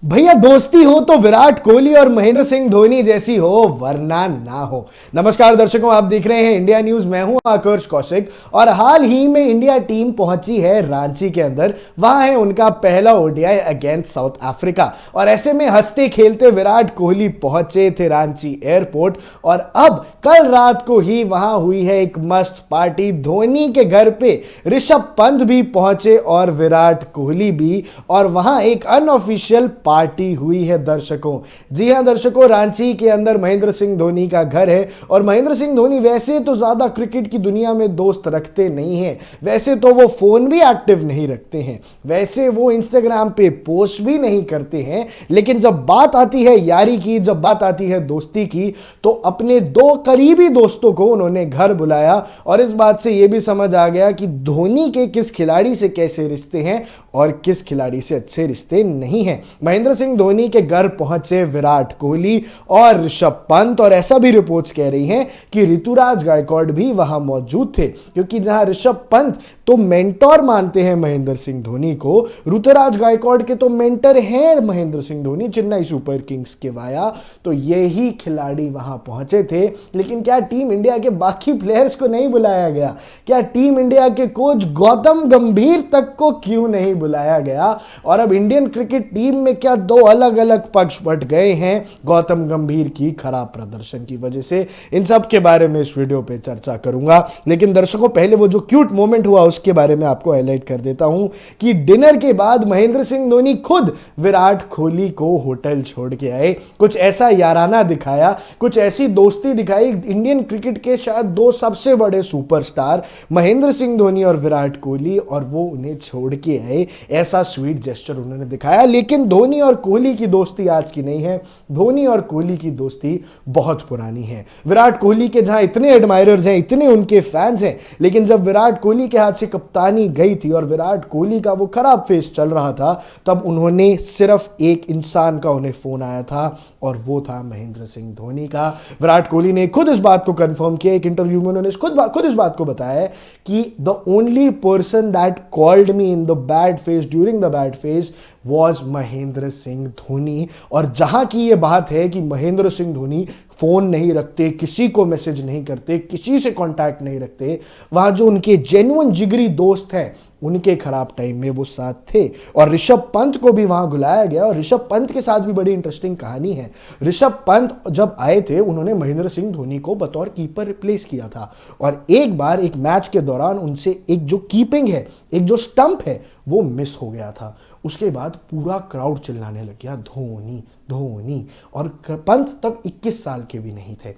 भैया दोस्ती हो तो विराट कोहली और महेंद्र सिंह धोनी जैसी हो, वरना ना हो। नमस्कार दर्शकों, आप देख रहे हैं इंडिया न्यूज। मैं हूं आकर्ष कौशिक और हाल ही में इंडिया टीम पहुंची है रांची के अंदर। वहां है उनका पहला ओडीआई अगेंस्ट साउथ अफ्रीका और ऐसे में हंसते खेलते विराट कोहली पहुंचे थे रांची एयरपोर्ट। और अब कल रात को ही वहां हुई है एक मस्त पार्टी। धोनी के घर पे ऋषभ पंत भी पहुंचे और विराट कोहली भी, और वहां एक अनऑफिशियल पार्टी हुई है दर्शकों। जी हां दर्शकों, रांची के अंदर महेंद्र सिंह धोनी का घर है और महेंद्र सिंह धोनी वैसे तो ज्यादा क्रिकेट की दुनिया में दोस्त रखते नहीं हैं, वैसे तो वो फोन भी एक्टिव नहीं रखते हैं, वैसे वो इंस्टाग्राम पे पोस्ट भी नहीं करते हैं, लेकिन जब बात आती है यारी की, जब बात आती है दोस्ती की, तो अपने दो करीबी दोस्तों को उन्होंने घर बुलाया। और इस बात से यह भी समझ आ गया कि धोनी के किस खिलाड़ी से कैसे रिश्ते हैं और किस खिलाड़ी से अच्छे रिश्ते नहीं हैं। महेंद्र सिंह धोनी के घर पहुंचे विराट कोहली और ऋषभ पंत, और ऐसा भी रिपोर्ट्स कह रही हैं कि ऋतुराज गायकवाड़ भी वहां मौजूद थे, क्योंकि जहां ऋषभ पंत तो मेंटोर मानते हैं महेंद्र सिंह धोनी को, ऋतुराज गायकवाड़ के तो मेंटर हैं महेंद्र सिंह धोनी, चेन्नई सुपर किंग्स के वाया। तो यही खिलाड़ी वहां पहुंचे थे। लेकिन क्या टीम इंडिया के बाकी प्लेयर्स को नहीं बुलाया गया? क्या टीम इंडिया के कोच गौतम गंभीर तक को क्यों नहीं बुलाया गया? और अब इंडियन क्रिकेट टीम में क्या दो अलग अलग पक्ष बट गए हैं गौतम गंभीर की खराब प्रदर्शन की वजह से? इन सब के बारे में इस वीडियो पे चर्चा करूंगा। लेकिन दर्शकों, पहले वो जो क्यूट मोमेंट हुआ उसके बारे में आपको हाईलाइट कर देता हूं कि डिनर के बाद महेंद्र सिंह धोनी खुद विराट कोहली को होटल छोड़ के आए। कुछ ऐसा याराना दिखाया, कुछ ऐसी दोस्ती दिखाई। इंडियन क्रिकेट के शायद दो सबसे बड़े सुपरस्टार महेंद्र सिंह धोनी और विराट कोहली, और वो उन्हें छोड़ के आए। ऐसा स्वीट जेस्चर उन्होंने दिखाया। लेकिन धोनी और कोहली की दोस्ती आज की नहीं है, धोनी और कोहली की दोस्ती बहुत पुरानी है। विराट कोहली के जहां इतने एडमायरर्स हैं, इतने उनके फैंस हैं, लेकिन जब विराट कोहली के हाथ से कप्तानी गई थी और विराट कोहली का वो खराब फेस चल रहा था, तब उन्होंने सिर्फ एक इंसान का उन्हें फोन आया था और वो था महेंद्र सिंह धोनी का। विराट कोहली ने खुद इस बात को कंफर्म किया, एक इंटरव्यू में उन्होंने खुद इस बात को बताया कि the only person that called me in the bad phase during the bad phase was Mahendra Singh Dhoni. और जहां की यह बात है कि महेंद्र सिंह धोनी फोन नहीं रखते, किसी को मैसेज नहीं करते, किसी से कांटेक्ट नहीं रखते, वहां जो उनके जेन्युइन जिगरी दोस्त हैं उनके खराब टाइम में वो साथ थे। और ऋषभ पंत को भी वहां बुलाया गया और ऋषभ पंत के साथ भी बड़ी इंटरेस्टिंग कहानी है। ऋषभ पंत जब आए थे, उन्होंने महेंद्र सिंह धोनी को बतौर कीपर रिप्लेस किया था, और एक बार एक मैच के दौरान उनसे एक जो कीपिंग है, एक जो स्टंप है, वो मिस हो गया था। उसके बाद पूरा क्राउड चिल्लाने लग गया धोनी धोनी, और पंत तब 21 साल के भी नहीं थे।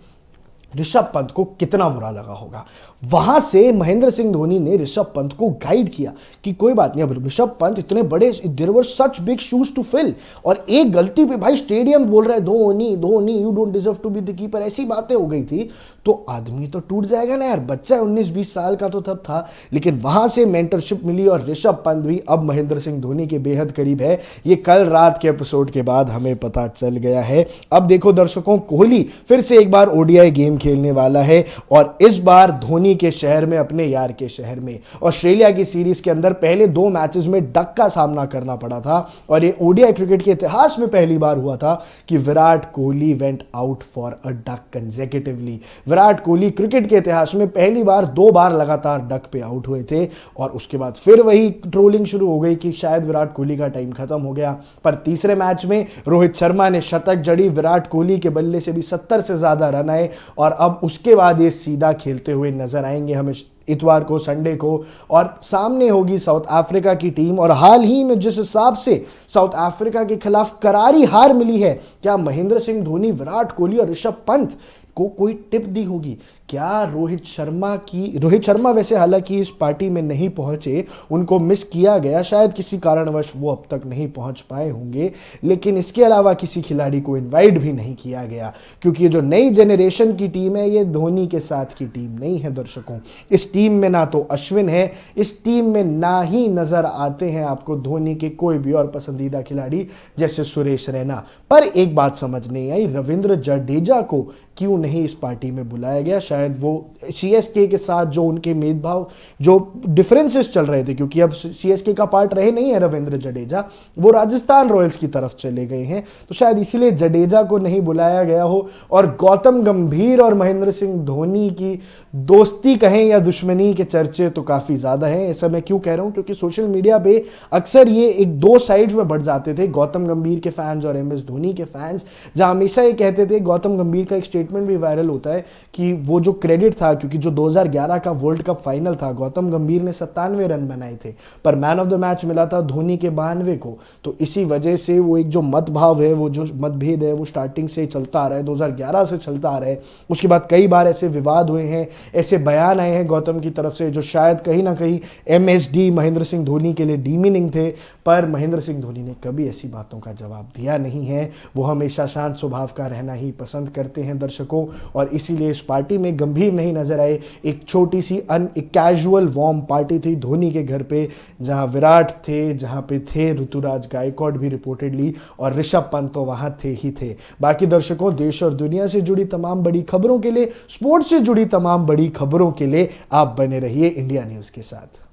ऋषभ पंत को कितना बुरा लगा होगा। वहां से महेंद्र सिंह धोनी ने ऋषभ पंत को गाइड किया कि कोई बात नहीं, अब ऋषभ पंत इतने बड़े, there were such big shoes to fill, और एक गलती पे भाई स्टेडियम बोल रहा है Dhoni Dhoni, you don't deserve to be the keeper, ऐसी बातें हो गई थी, तो आदमी तो टूट जाएगा ना यार। बच्चा 19-20 साल का तो तब था। लेकिन वहां से मेंटरशिप मिली और ऋषभ पंत भी अब महेंद्र सिंह धोनी के बेहद करीब है। ये कल रात के एपिसोड के बाद हमें पता चल गया है। अब देखो दर्शकों, कोहली फिर से एक बार ओडीआई गेम खेलने वाला है, और इस बार धोनी के शहर में, अपने यार के शहर में। ऑस्ट्रेलिया की सीरीज के अंदर पहले 2 मैचेस में डक का सामना करना पड़ा था, और ये ओडीआई क्रिकेट के इतिहास में पहली बार हुआ था कि Virat Kohli went out for a duck consecutively. Virat Kohli cricket के इतिहास में पहली बार 2 बार लगातार डक पे आउट हुए थे, और उसके बाद फिर वही ट्रोलिंग शुरू हो गई कि शायद विराट कोहली का टाइम खत्म हो गया। पर तीसरे मैच में रोहित शर्मा ने शतक जड़ी, विराट कोहली के बल्ले से भी 70 से ज्यादा रन आए, और अब उसके बाद ये सीधा खेलते हुए नजर आएंगे हमें इतवार को, संडे को, और सामने होगी साउथ अफ्रीका की टीम। और हाल ही में जिस हिसाब से साउथ अफ्रीका के खिलाफ करारी हार मिली है, क्या महेंद्र सिंह धोनी, विराट कोहली और ऋषभ पंत को कोई टिप दी होगी? क्या रोहित शर्मा वैसे हालांकि इस पार्टी में नहीं पहुंचे, उनको मिस किया गया, शायद किसी कारणवश वो अब तक नहीं पहुंच पाए होंगे, लेकिन इसके अलावा किसी खिलाड़ी को इनवाइट भी नहीं किया गया, क्योंकि ये जो नई जनरेशन की टीम है, ये धोनी के साथ की टीम नहीं है दर्शकों। इस टीम में ना तो अश्विन है, इस टीम में ना ही नजर आते हैं आपको धोनी के कोई भी और पसंदीदा खिलाड़ी जैसे सुरेश रैना। पर एक बात समझ नहीं आई, रविंद्र जडेजा को क्यों नहीं इस पार्टी में बुलाया गया? शायद वो सीएसके के साथ जो उनके भेदभाव, जो डिफरेंसेस चल रहे थे, क्योंकि अब सीएसके का पार्ट रहे नहीं है रविंद्र जडेजा, वो राजस्थान रॉयल्स की तरफ चले गए हैं, तो शायद इसीलिए जडेजा को नहीं बुलाया गया हो। और गौतम गंभीर और महेंद्र सिंह धोनी की दोस्ती कहें या दुश्मनी के चर्चे तो काफी ज्यादा हैं। ऐसा मैं क्यों कह रहा हूं, क्योंकि सोशल मीडिया पे अक्सर ये एक दो साइड्स में बढ़ जाते थे, गौतम गंभीर के फैंस और एमएस धोनी के फैंस, जहां हमेशा ये कहते थे, गौतम गंभीर का एक स्टेटमेंट भी वायरल होता है कि वो जो क्रेडिट था, क्योंकि जो 2011 का वर्ल्ड कप फाइनल था, गौतम गंभीर ने 97 रन बनाए थे, पर मैन ऑफ द मैच मिला था धोनी के 92 को। तो इसी वजह से वो एक जो मतभाव है, वो जो मतभेद है, वो स्टार्टिंग से चलता आ रहा है, 2011 से चलता आ रहा है। उसके बाद कई बार ऐसे विवाद हुए हैं, ऐसे बयान आए हैं गौतम की तरफ से जो शायद कहीं ना कहीं एमएसडी महेंद्र सिंह धोनी के लिए डीमीनिंग थे, पर महेंद्र सिंह धोनी ने कभी ऐसी बातों का जवाब दिया नहीं है। वो हमेशा शांत स्वभाव का रहना ही पसंद करते हैं दर्शकों, और इसीलिए इस पार्टी में गंभीर नहीं नजर आए। एक छोटी सी एक कैजुअल वार्म पार्टी थी धोनी के घर पे, जहां विराट थे, जहां पे थे ऋतुराज गायकवाड भी रिपोर्टेडली, और ऋषभ पंत तो वहां थे ही थे। बाकी दर्शकों, देश और दुनिया से जुड़ी तमाम बड़ी खबरों के लिए, स्पोर्ट्स से जुड़ी तमाम बड़ी खबरों के लिए आप बने रहिए इंडिया न्यूज के साथ।